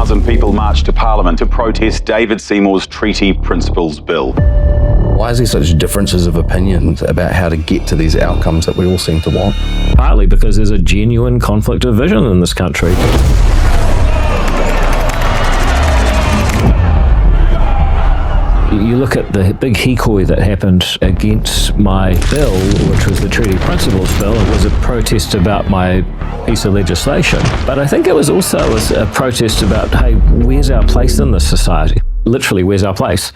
1,000 people marched to Parliament to protest David Seymour's Treaty Principles Bill. Why is there such differences of opinions about how to get to these outcomes that we all seem to want? Partly because there's a genuine conflict of vision in this country. You look at the big hikoi that happened against my bill, which was the Treaty Principles Bill. It was a protest about my piece of legislation. But I think it was also a protest about, hey, where's our place in this society? Literally, where's our place?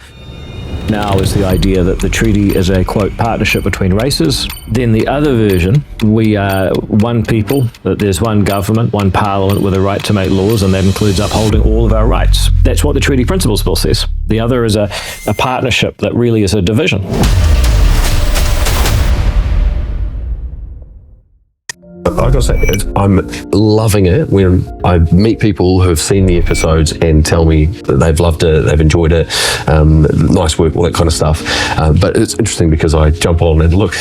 Now is the idea that the treaty is a, quote, partnership between races. Then the other version, we are one people, that there's one government, one parliament with a right to make laws, and that includes upholding all of our rights. That's what the Treaty Principles Bill says. The other is a partnership that really is a division. I gotta say, I'm loving it when I meet people who have seen the episodes and tell me that they've loved it, they've enjoyed it, nice work, all that kind of stuff. But it's interesting because I jump on and look,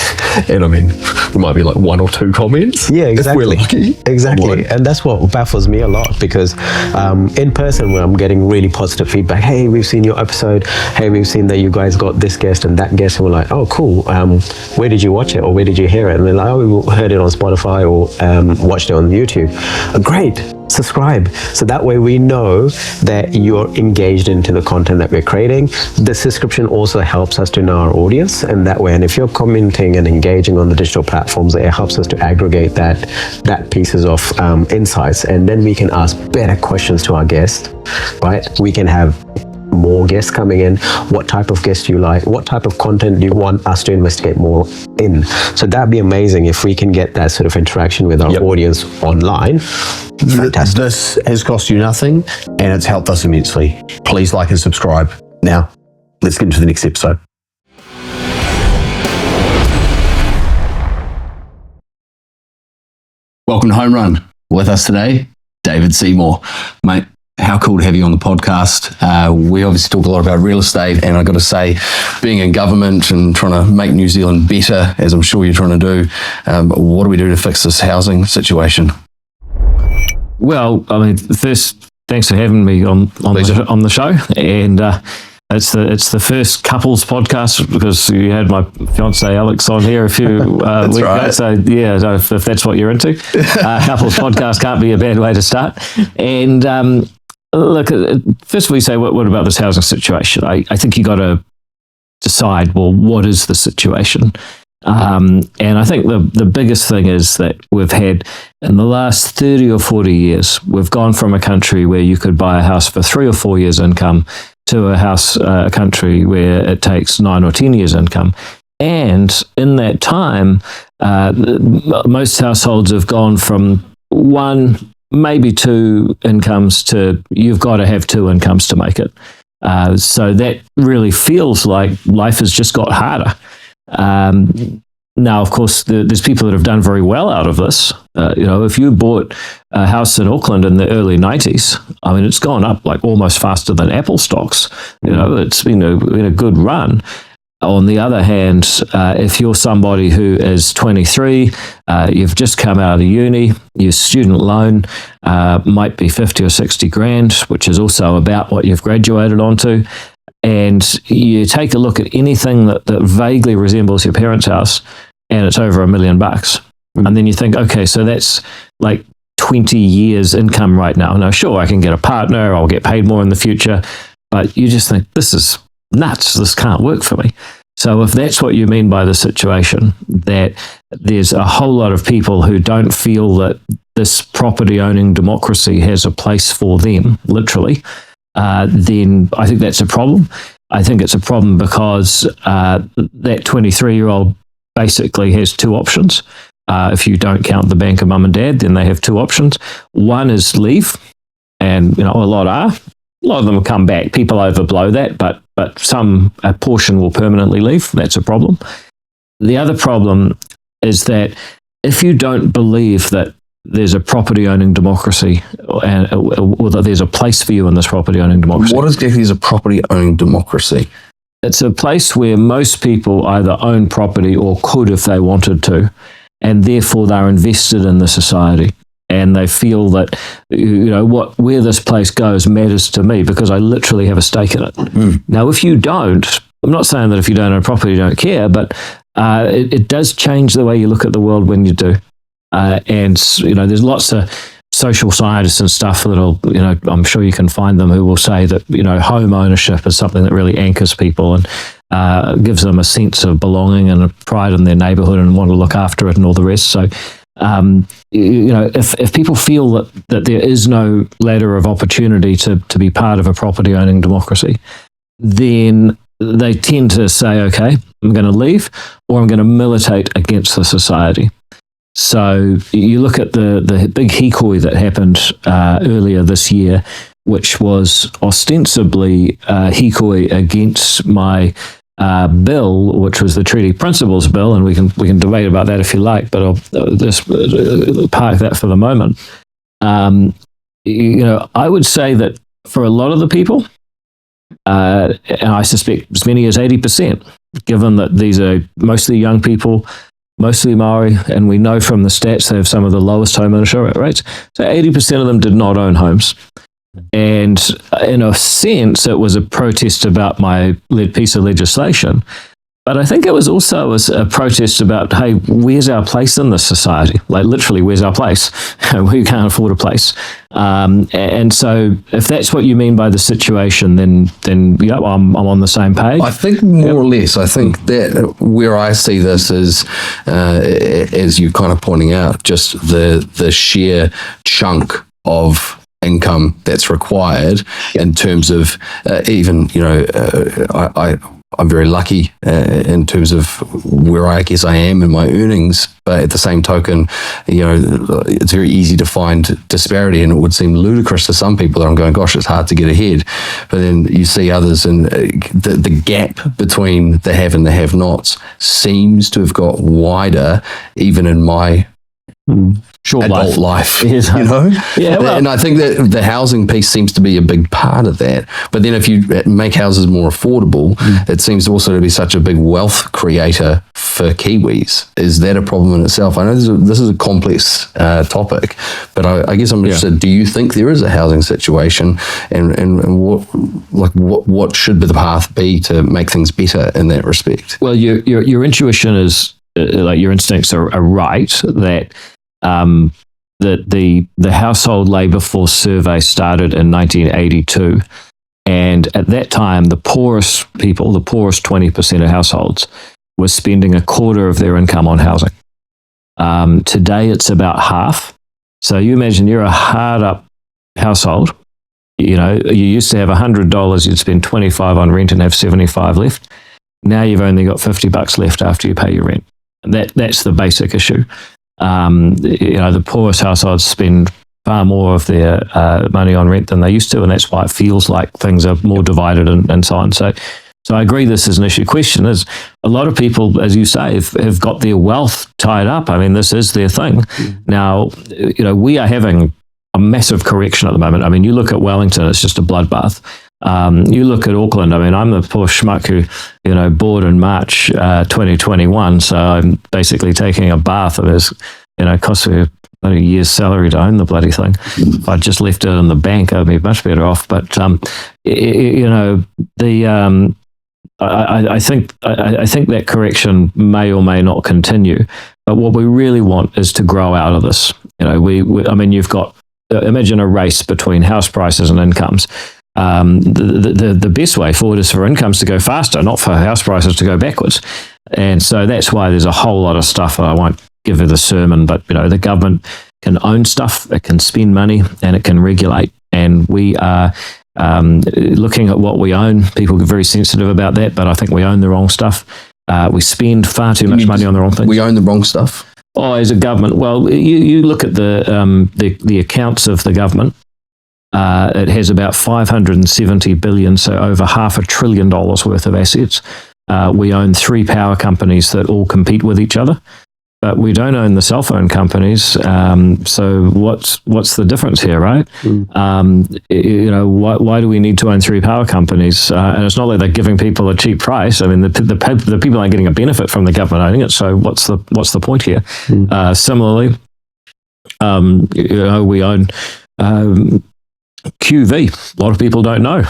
and I mean, there might be like one or two comments. Yeah, exactly. If we're lucky. Exactly. And that's what baffles me a lot because in person where I'm getting really positive feedback, hey, we've seen your episode, hey, we've seen that you guys got this guest and that guest, and we're like, oh, cool. Where did you watch it or where did you hear it? And they're like, oh, we heard it on Spotify or watched it on YouTube. Great, subscribe. So that way we know that you're engaged into the content that we're creating. The subscription also helps us to know our audience, and that way, and if you're commenting and engaging on the digital platforms, it helps us to aggregate that pieces of insights, and then we can ask better questions to our guests, right? We can have more guests coming in. What type of guests do you like? What type of content do you want us to investigate more in? So that'd be amazing if we can get that sort of interaction with our audience online. Fantastic. This has cost you nothing and it's helped us immensely. Please like and subscribe. Now, let's get into the next episode. Welcome to Home Run. With us today, David Seymour. Mate, how cool to have you on the podcast. We obviously talk a lot about real estate, and I've got to say, being in government and trying to make New Zealand better, as I'm sure you're trying to do, what do we do to fix this housing situation? Well, I mean, first, thanks for having me on the show, and it's the first couples podcast because you had my fiance Alex on here a few weeks ago. So yeah, so if that's what you're into, couples podcast can't be a bad way to start. And look, first of all, you say, what about this housing situation? I think you got to decide, well, what is the situation? And I think the biggest thing is that we've had, in the last 30 or 40 years, we've gone from a country where you could buy a house for 3 or 4 years income to a country where it takes 9 or 10 years income. And in that time, most households have gone from 1, maybe 2 incomes to you've got to have 2 incomes to make it. So that really feels like life has just got harder. Now, of course, there's people that have done very well out of this. If you bought a house in Auckland in the early 90s, I mean, it's gone up like almost faster than Apple stocks. It's been a good run. On the other hand, if you're somebody who is 23, you've just come out of uni, your student loan might be 50 or 60 grand, which is also about what you've graduated onto. And you take a look at anything that vaguely resembles your parents' house, and it's over $1 million. And then you think, okay, so that's like 20 years income right now. Now, sure, I can get a partner, I'll get paid more in the future, but you just think, this is nuts, this can't work for me. So if that's what you mean by the situation, that there's a whole lot of people who don't feel that this property owning democracy has a place for them, literally, then I think that's a problem. I think it's a problem because that 23-year-old basically has 2 options. If you don't count the bank of mum and dad, then they have 2 options. One is leave, and a lot of them will come back. People overblow that, but a portion will permanently leave. That's a problem. The other problem is that if you don't believe that there's a property-owning democracy, or that there's a place for you in this property-owning democracy. What exactly is a property-owning democracy? It's a place where most people either own property or could if they wanted to, and therefore they're invested in the society. and they feel that where this place goes matters to me because I literally have a stake in it. Now, if you don't, I'm not saying that if you don't own property, you don't care, but it does change the way you look at the world when you do. And there's lots of social scientists and stuff that'll, I'm sure you can find them who will say that, home ownership is something that really anchors people and gives them a sense of belonging and a pride in their neighborhood and want to look after it and all the rest. So, if people feel that there is no ladder of opportunity to be part of a property owning democracy, then they tend to say, okay, I'm going to leave or I'm going to militate against the society. So you look at the big hikoi that happened earlier this year, which was ostensibly hikoi against my bill, which was the Treaty Principles Bill, and we can debate about that if you like, but I'll just park that for the moment. I would say that for a lot of the people, and I suspect as many as 80%, given that these are mostly young people, mostly Maori, and we know from the stats they have some of the lowest home ownership rates. So 80% of them did not own homes. And in a sense, it was a protest about my piece of legislation. But I think it was also a protest about, hey, where's our place in this society? Like literally, where's our place? We can't afford a place. And so if that's what you mean by the situation, then yeah, I'm on the same page. I think more or less, I think that where I see this is, as you're kind of pointing out, just the sheer chunk of income that's required in terms of even, I'm very lucky in terms of where I guess I am in my earnings, but at the same token, it's very easy to find disparity, and it would seem ludicrous to some people that I'm going, gosh, it's hard to get ahead. But then you see others, and the gap between the have and the have-nots seems to have got wider, even in my short adult life. Yes. Yeah, well, and I think that the housing piece seems to be a big part of that. But then if you make houses more affordable, it seems also to be such a big wealth creator for Kiwis. Is that a problem in itself? I know this is a complex topic, but I guess I'm interested, do you think there is a housing situation, and what should the path be to make things better in that respect? Well, your intuition is, like your instincts are right, that the household labour force survey started in 1982, and at that time the poorest people, the poorest 20% of households, were spending a quarter of their income on housing. Today it's about half. So you imagine you're a hard up household. You used to have $100, you'd spend $25 on rent and have $75 left. Now you've only got $50 left after you pay your rent. That's the basic issue. The poorest households spend far more of their money on rent than they used to, and that's why it feels like things are more divided and so on. So I agree this is an issue. Question is, a lot of people, as you say, have got their wealth tied up. I mean, this is their thing. Now, we are having a massive correction at the moment. I mean, you look at Wellington, it's just a bloodbath. You look at Auckland, I mean, I'm the poor schmuck who, bought in March 2021, so I'm basically taking a bath. It costs me a year's salary to own the bloody thing. If I just left it in the bank, I'd be much better off. But, I think that correction may or may not continue. But what we really want is to grow out of this. You've got, imagine a race between house prices and incomes. The best way forward is for incomes to go faster, not for house prices to go backwards. And so that's why there's a whole lot of stuff. I won't give you the sermon, but the government can own stuff, it can spend money, and it can regulate. And we are looking at what we own. People get very sensitive about that, but I think we own the wrong stuff. We spend far too much money on the wrong things. We own the wrong stuff? Oh, as a government, well, you look at the accounts of the government. It has about 570 billion, so over $500 billion worth of assets. We own 3 power companies that all compete with each other, but we don't own the cell phone companies. So what's the difference here, right? Why do we need to own 3 power companies? And it's not like they're giving people a cheap price. I mean, the people aren't getting a benefit from the government owning it. So what's the point here? Similarly, We own QV. A lot of people don't know.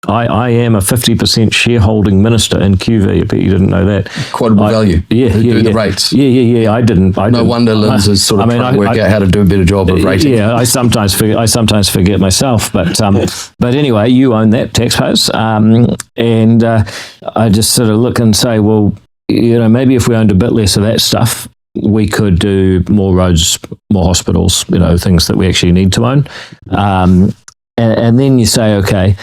I am a 50% shareholding minister in QV, but you didn't know that. Quite a value. The rates. Yeah. I didn't. No wonder Lynn's is sort of trying to work out how to do a better job of rating. Yeah, I sometimes forget myself, but anyway, you own that, taxpayers, and I just sort of look and say, well, maybe if we owned a bit less of that stuff, we could do more roads, more hospitals, things that we actually need to own. And then you say, okay,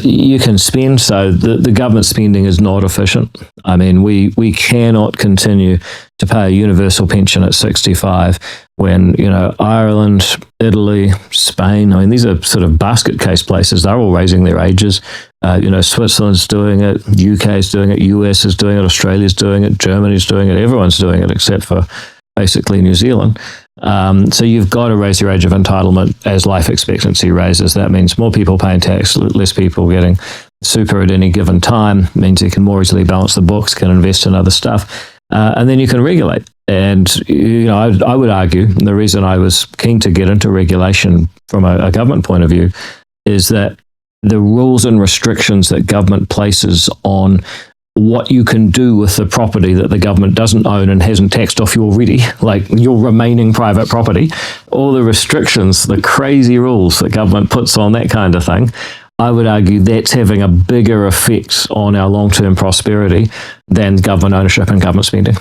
you can spend. So the government spending is not efficient. I mean, we cannot continue to pay a universal pension at 65 when, Ireland, Italy, Spain, I mean, these are sort of basket case places. They're all raising their ages. Switzerland's doing it, UK is doing it, US is doing it, Australia's doing it, Germany's doing it, everyone's doing it except for basically New Zealand. So you've got to raise your age of entitlement as life expectancy raises. That means more people paying tax, less people getting super at any given time, means you can more easily balance the books, can invest in other stuff, and then you can regulate. And I would argue, and the reason I was keen to get into regulation from a government point of view is that the rules and restrictions that government places on what you can do with the property that the government doesn't own and hasn't taxed off you already, like your remaining private property, all the restrictions, the crazy rules that government puts on that kind of thing, I would argue that's having a bigger effect on our long-term prosperity than government ownership and government spending.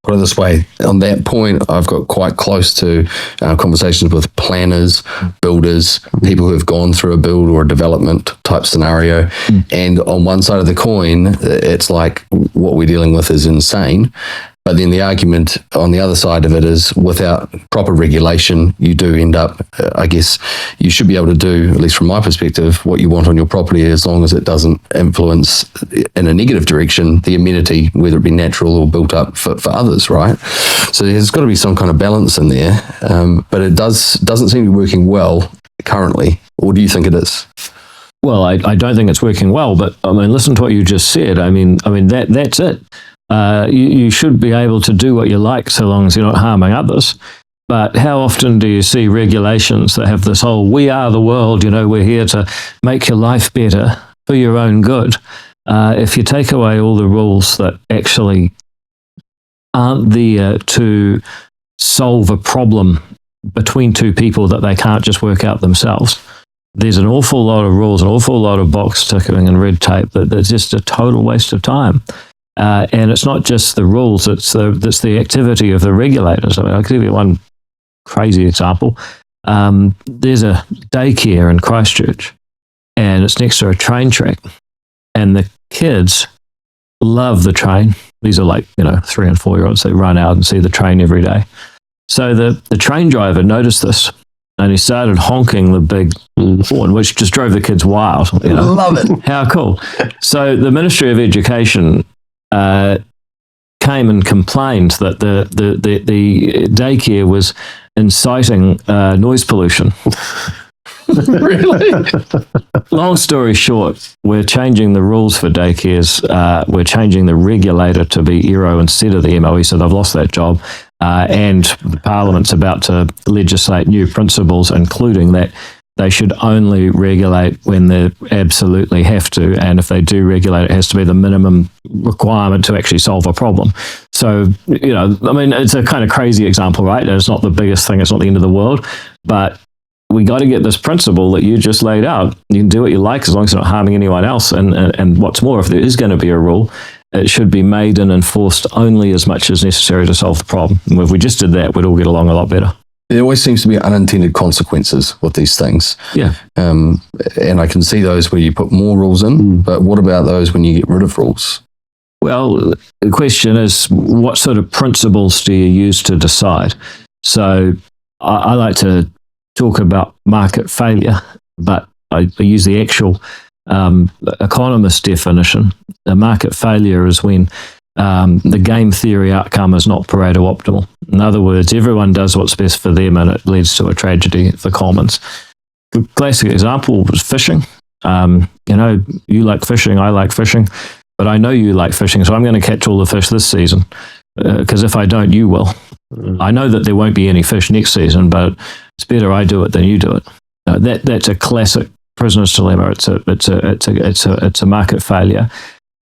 Put it this way, on that point, I've got quite close to conversations with planners, builders, people who have gone through a build or a development type scenario. And on one side of the coin, it's like what we're dealing with is insane. But then the argument on the other side of it is without proper regulation, you do end up, I guess, you should be able to do, at least from my perspective, what you want on your property as long as it doesn't influence in a negative direction the amenity, whether it be natural or built up for others, right? So there's got to be some kind of balance in there. But it doesn't seem to be working well currently. Or do you think it is? Well, I don't think it's working well, but I mean, listen to what you just said. I mean that's it. You should be able to do what you like so long as you're not harming others. But how often do you see regulations that have this whole, we are the world, we're here to make your life better for your own good. If you take away all the rules that actually aren't there to solve a problem between two people that they can't just work out themselves, there's an awful lot of rules, an awful lot of box ticking and red tape that's just a total waste of time. And it's not just the rules, it's the activity of the regulators. I mean, I'll give you one crazy example. There's a daycare in Christchurch, and it's next to a train track. And the kids love the train. These are like, 3 and 4 year olds. They run out and see the train every day. So the train driver noticed this, and he started honking the big horn, which just drove the kids wild. Love it. How cool. So the Ministry of Education came and complained that the daycare was inciting noise pollution. Really? Long story short, we're changing the rules for daycares. We're changing the regulator to be ERO instead of the MOE, so they've lost that job. And the Parliament's about to legislate new principles, including that they should only regulate when they absolutely have to. And if they do regulate, it has to be the minimum requirement to actually solve a problem. So, it's a kind of crazy example, right? And it's not the biggest thing. It's not the end of the world. But we got to get this principle that you just laid out. You can do what you like as long as it's not harming anyone else. And what's more, if there is going to be a rule, it should be made and enforced only as much as necessary to solve the problem. And if we just did that, we'd all get along a lot better. There always seems to be unintended consequences with these things. Yeah. And I can see those where you put more rules in, but what about those when you get rid of rules? Well, the question is, what sort of principles do you use to decide? So I like to talk about market failure, but I use the actual economist definition. The market failure is when the game theory outcome is not Pareto optimal. In other words, everyone does what's best for them and it leads to a tragedy for commons. The classic example was fishing. You like fishing, I like fishing, but I know you like fishing, so I'm going to catch all the fish this season because if I don't, you will. I know that there won't be any fish next season, but it's better I do it than you do it. That's a classic prisoner's dilemma. It's a market failure.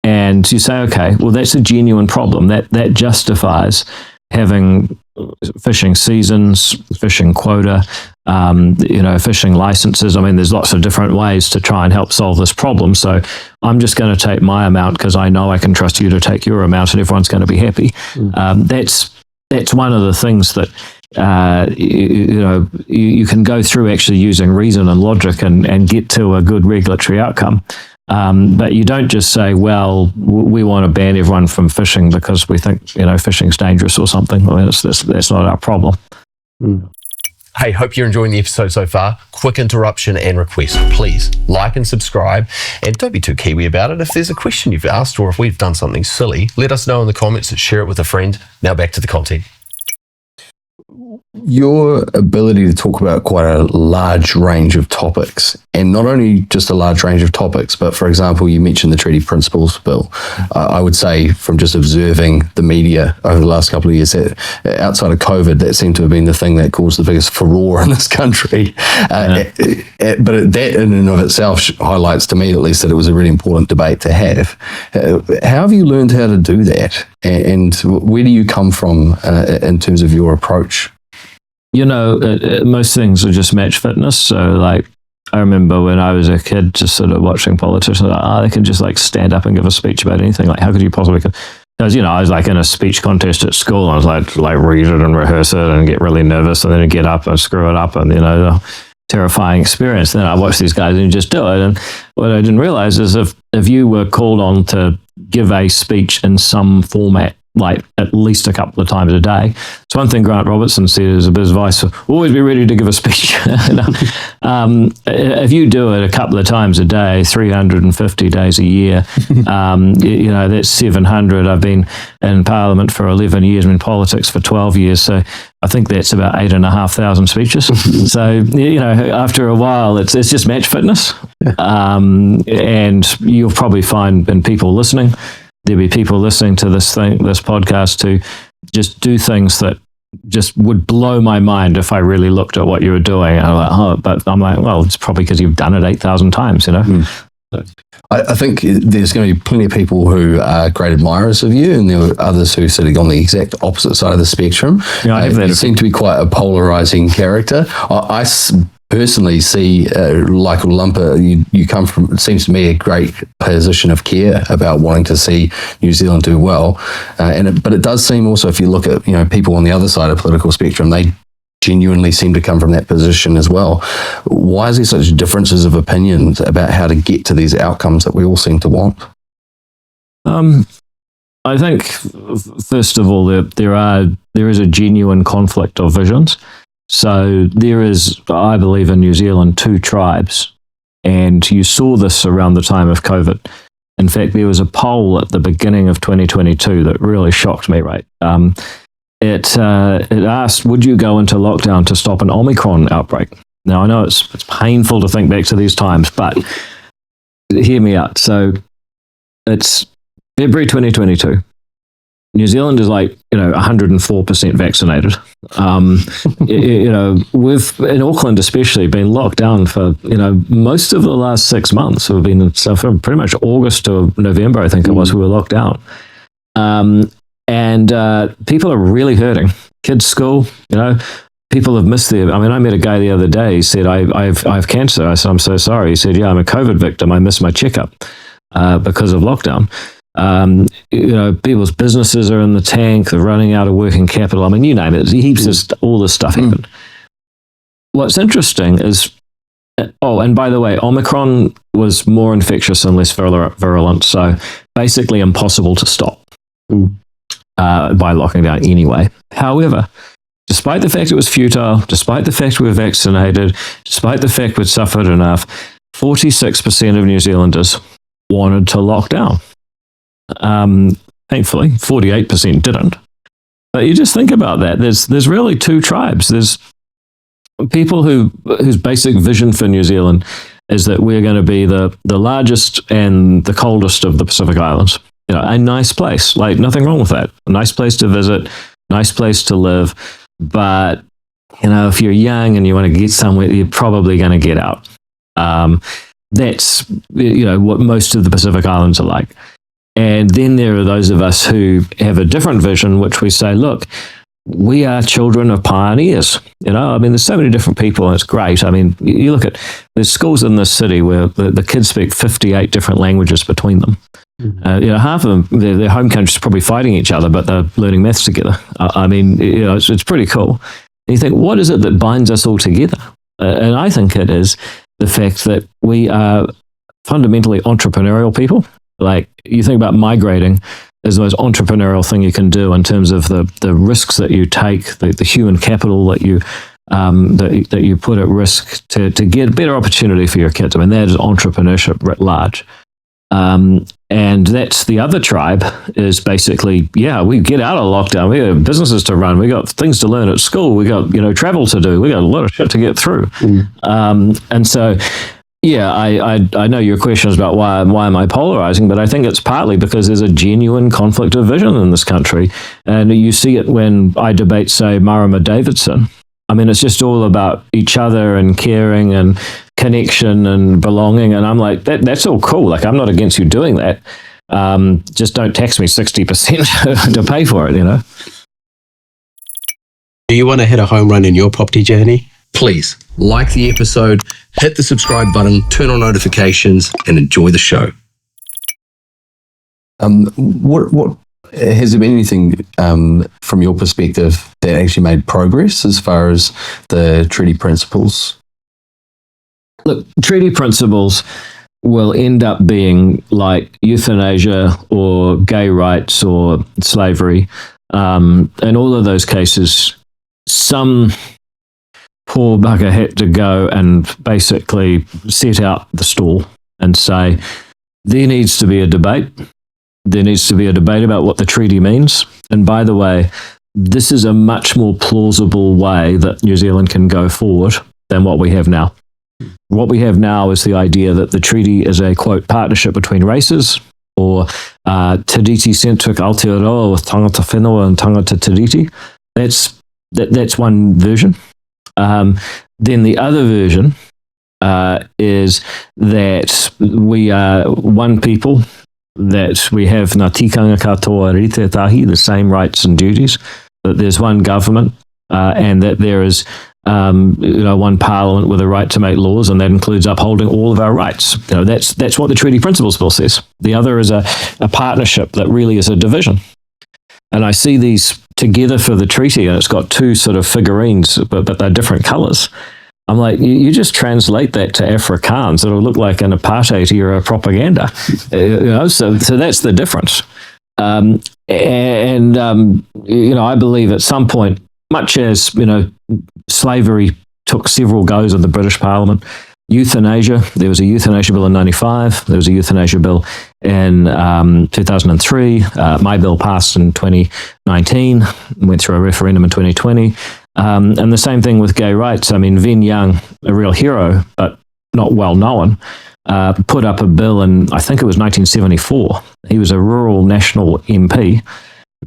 And you say, okay, well, that's a genuine problem. That justifies having fishing seasons, fishing quota, fishing licenses. I mean, there's lots of different ways to try and help solve this problem. So I'm just going to take my amount because I know I can trust you to take your amount, and everyone's going to be happy. That's one of the things that you can go through actually using reason and logic and get to a good regulatory outcome. But you don't just say, well, we want to ban everyone from fishing because we think, fishing's dangerous or something. I mean, that's not our problem. Hey, hope you're enjoying the episode so far. Quick interruption and request. Please like and subscribe, and don't be too Kiwi about it. If there's a question you've asked or if we've done something silly, let us know in the comments and share it with a friend. Now back to the content. Your ability to talk about quite a large range of topics, and not only just a large range of topics, but for example, you mentioned the Treaty Principles Bill. I would say from just observing the media over the last couple of years, that outside of COVID, that seemed to have been the thing that caused the biggest furore in this country. But that in and of itself highlights to me, at least, that it was a really important debate to have. How have you learned how to do that? And where do you come from in terms of your approach? Most things are just match fitness. So, like, I remember when I was a kid, just sort of watching politicians, they can just like stand up and give a speech about anything. Like, how could you possibly? Because I was like in a speech contest at school. And I was like read it and rehearse it and get really nervous, and then I'd get up and screw it up, and the terrifying experience. Then I watched these guys and just do it. And what I didn't realize is if you were called on to give a speech in some format, like at least a couple of times a day. It's one thing Grant Robertson said as a bit of advice: always be ready to give a speech. If you do it a couple of times a day, 350 days a year, that's 700. I've been in Parliament for 11 years, I'm in politics for 12 years, so I think that's about 8,500 speeches. So, after a while, it's just match fitness. And you'll probably find in people listening, there'll be people listening to this podcast to just do things that just would blow my mind if I really looked at what you were doing. And I'm like, well, it's probably because you've done it 8,000 times, I think there's going to be plenty of people who are great admirers of you, and there are others who are sitting on the exact opposite side of the spectrum. You seem to be quite a polarizing character. I personally see, like Lumpa, you come from, it seems to me, a great position of care about wanting to see New Zealand do well. But it does seem also, if you look at people on the other side of the political spectrum, they genuinely seem to come from that position as well. Why is there such differences of opinions about how to get to these outcomes that we all seem to want? I think, first of all, there is a genuine conflict of visions. So there is, I believe, in New Zealand, 2 tribes, and you saw this around the time of COVID. In fact, there was a poll at the beginning of 2022 that really shocked me, right? It asked, would you go into lockdown to stop an Omicron outbreak? Now, I know it's painful to think back to these times, but hear me out. So it's February 2022. New Zealand is 104% vaccinated. We've in Auckland especially been locked down for most of the last 6 months. We've been from pretty much August to November, I think it was. We were locked down, and people are really hurting. Kids' school, people have missed their. I mean, I met a guy the other day. He said, "I have cancer." I said, "I'm so sorry." He said, "Yeah, I'm a COVID victim. I missed my checkup because of lockdown." People's businesses are in the tank. They're running out of working capital. I mean, you name it. Heaps of all this stuff happened. What's interesting is, and by the way, Omicron was more infectious and less virulent, so basically impossible to stop by locking down anyway. However, despite the fact it was futile, despite the fact we were vaccinated, despite the fact we'd suffered enough, 46% of New Zealanders wanted to lock down. Thankfully, 48% didn't. But you just think about that. There's really 2 tribes. There's people whose basic vision for New Zealand is that we're going to be the largest and the coldest of the Pacific Islands. A nice place, like nothing wrong with that. A nice place to visit, nice place to live, but if you're young and you want to get somewhere, you're probably going to get out. That's what most of the Pacific Islands are like. And then there are those of us who have a different vision, which we say, look, we are children of pioneers. There's so many different people, and it's great. You look at, there's schools in this city where the kids speak 58 different languages between them. Half of them, their home countries are probably fighting each other, but they're learning maths together. It's pretty cool. And you think, what is it that binds us all together? And I think it is the fact that we are fundamentally entrepreneurial people. Like, you think about migrating as the most entrepreneurial thing you can do in terms of the risks that you take, the human capital that you that you put at risk to get better opportunity for your kids. That is entrepreneurship writ large. And that's the other tribe, is basically, we get out of lockdown. We have businesses to run. We got things to learn at school. We got, travel to do. We got a lot of shit to get through. And so, I know your question is about why am I polarizing, but I think it's partly because there's a genuine conflict of vision in this country. And you see it when I debate, say, Marama Davidson. It's just all about each other and caring and connection and belonging. And I'm like, that's all cool. Like, I'm not against you doing that. Just don't tax me 60% to pay for it, Do you want to hit a home run in your property journey? Please like the episode, hit the subscribe button, turn on notifications, and enjoy the show. What has there been anything from your perspective that actually made progress as far as the treaty principles? Look, treaty principles will end up being like euthanasia or gay rights or slavery. In all of those cases, some poor bugger had to go and basically set out the stall and say, there needs to be a debate. There needs to be a debate about what the treaty means. And by the way, this is a much more plausible way that New Zealand can go forward than what we have now. What we have now is the idea that the treaty is a, quote, partnership between races, or Tiriti-centric Aotearoa with tangata whenua and tangata Tiriti. That's one version. Then the other version is that we are one people, that we have ngā tikanga katoa rite tahi, the same rights and duties, that there's one government, and that there is one parliament with a right to make laws, and that includes upholding all of our rights. That's what the Treaty Principles Bill says. The other is a partnership that really is a division. And I see these together for the treaty, and it's got two sort of figurines, but they're different colours. I'm like, you just translate that to Afrikaans, it'll look like an apartheid era propaganda. So that's the difference. I believe at some point, much as slavery took several goes in the British Parliament, euthanasia, there was a euthanasia bill in 95, there was a euthanasia bill in 2003, my bill passed in 2019, went through a referendum in 2020, and the same thing with gay rights. Vin Young, a real hero, but not well known, put up a bill in, I think it was 1974. He was a rural national MP,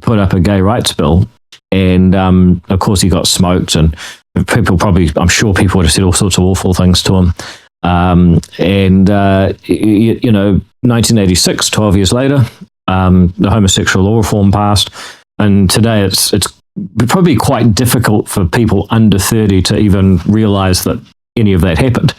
put up a gay rights bill, and of course he got smoked, and I'm sure people would have said all sorts of awful things to him. 1986, 12 years later, the homosexual law reform passed, and today it's probably quite difficult for people under 30 to even realize that any of that happened.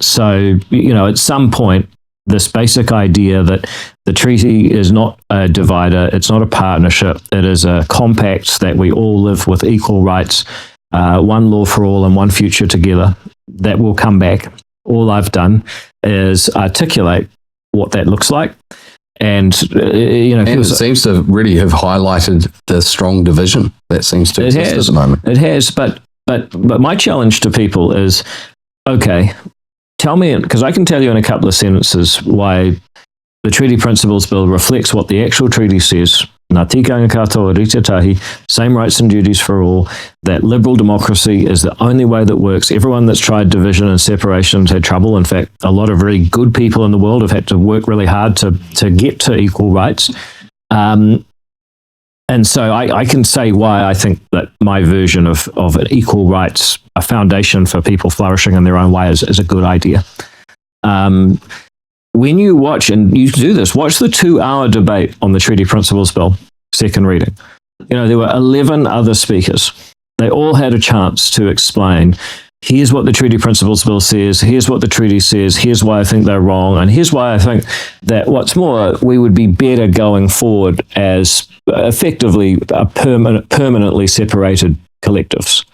So, at some point, this basic idea that the treaty is not a divider, it's not a partnership, it is a compact that we all live with equal rights, one law for all and one future together, that will come back. All I've done is articulate what that looks like. And, and it seems to really have highlighted the strong division that seems to exist at the moment. It has, but my challenge to people is, okay, tell me, because I can tell you in a couple of sentences why the Treaty Principles Bill reflects what the actual treaty says. Ngā tikanga katoa rite tahi, same rights and duties for all, that liberal democracy is the only way that works. Everyone that's tried division and separation's had trouble. In fact, a lot of really good people in the world have had to work really hard to get to equal rights. And so I can say why I think that my version of an equal rights, a foundation for people flourishing in their own way, is a good idea. When you watch, and you do this, watch the 2-hour debate on the Treaty Principles Bill, second reading. There were 11 other speakers. They all had a chance to explain, here's what the Treaty Principles Bill says, here's what the treaty says, here's why I think they're wrong, and here's why I think that what's more, we would be better going forward as effectively a permanently separated collectives.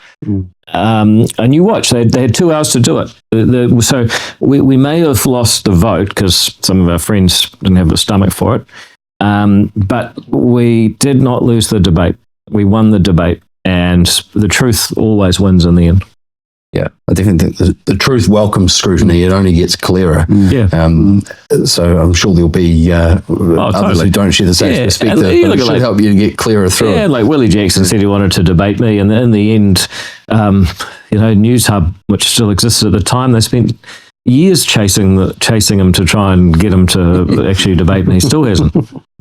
And you watch, they had 2 hours to do it. So we may have lost the vote because some of our friends didn't have the stomach for it, but we did not lose the debate. We won the debate, and the truth always wins in the end. Yeah, I definitely think the truth welcomes scrutiny. It only gets clearer. Yeah. So I'm sure there'll be others totally. who don't share the same perspective, but it should help you to get clearer through Yeah, it. like Willie Jackson said he wanted to debate me, and in the end, News Hub, which still existed at the time, they spent years chasing him to try and get him to actually debate me. He still hasn't.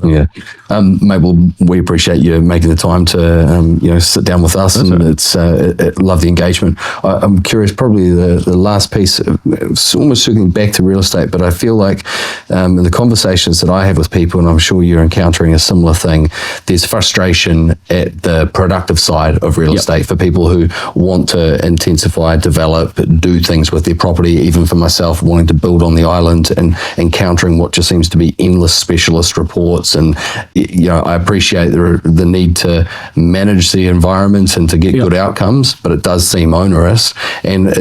Yeah, mate. Well, we appreciate you making the time to sit down with us, and it's love the engagement. I'm curious, probably the last piece, it's almost circling back to real estate, but I feel like in the conversations that I have with people, and I'm sure you're encountering a similar thing, there's frustration at the productive side of real estate for people who want to intensify, develop, do things with their property. Even for myself, wanting to build on the island and encountering what just seems to be endless specialist reports. And I appreciate the need to manage the environment and to get good outcomes, but it does seem onerous. And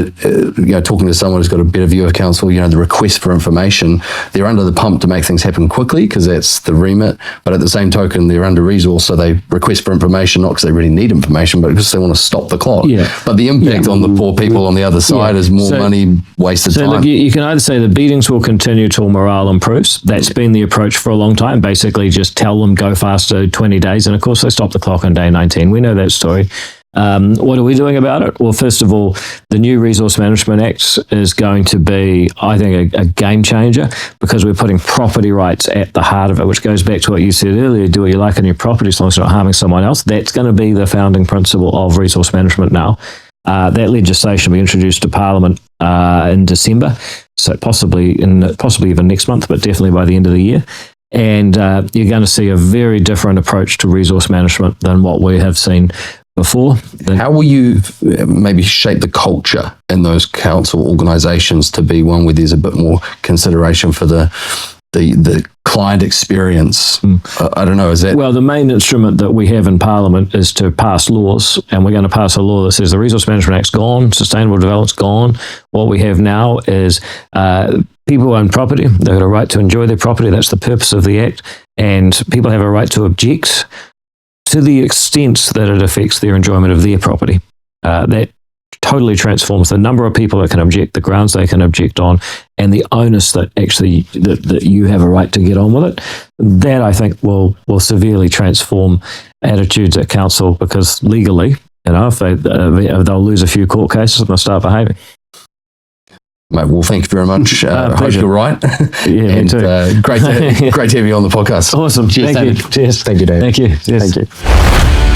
talking to someone who's got a better view of council, the request for information, they're under the pump to make things happen quickly because that's the remit. But at the same token, they're under resourced, so they request for information not because they really need information, but because they want to stop the clock. Yeah. But the impact on the poor people on the other side is more money, wasted time. Look, you can either say the beatings will continue till morale improves. That's been the approach for a long time. Basically, just tell them go faster 20 days. And of course, they stop the clock on day 19. We know that story. What are we doing about it? Well, first of all, the new Resource Management Act is going to be, I think, a game changer because we're putting property rights at the heart of it, which goes back to what you said earlier, do what you like on your property as long as you're not harming someone else. That's going to be the founding principle of resource management now. That legislation will be introduced to Parliament in December, so possibly even next month, but definitely by the end of the year. And you're going to see a very different approach to resource management than what we have seen before. How will you maybe shape the culture in those council organisations to be one where there's a bit more consideration for the client experience? I don't know, is that... Well, the main instrument that we have in Parliament is to pass laws, and we're going to pass a law that says the Resource Management Act's gone, Sustainable Development's gone. What we have now is people who own property, they've got a right to enjoy their property, that's the purpose of the Act, and people have a right to object to the extent that it affects their enjoyment of their property. That totally transforms the number of people that can object, the grounds they can object on, and the onus that actually that you have a right to get on with it. That, I think, will severely transform attitudes at council because legally, if they'll lose a few court cases and they'll start behaving. Mate, well, thank you very much. I hope you're right. Yeah, and, me too. Great to have you on the podcast. Awesome. Cheers, Thank you. David. Cheers. Thank you, Dave. Thank you. Yes. Thank you.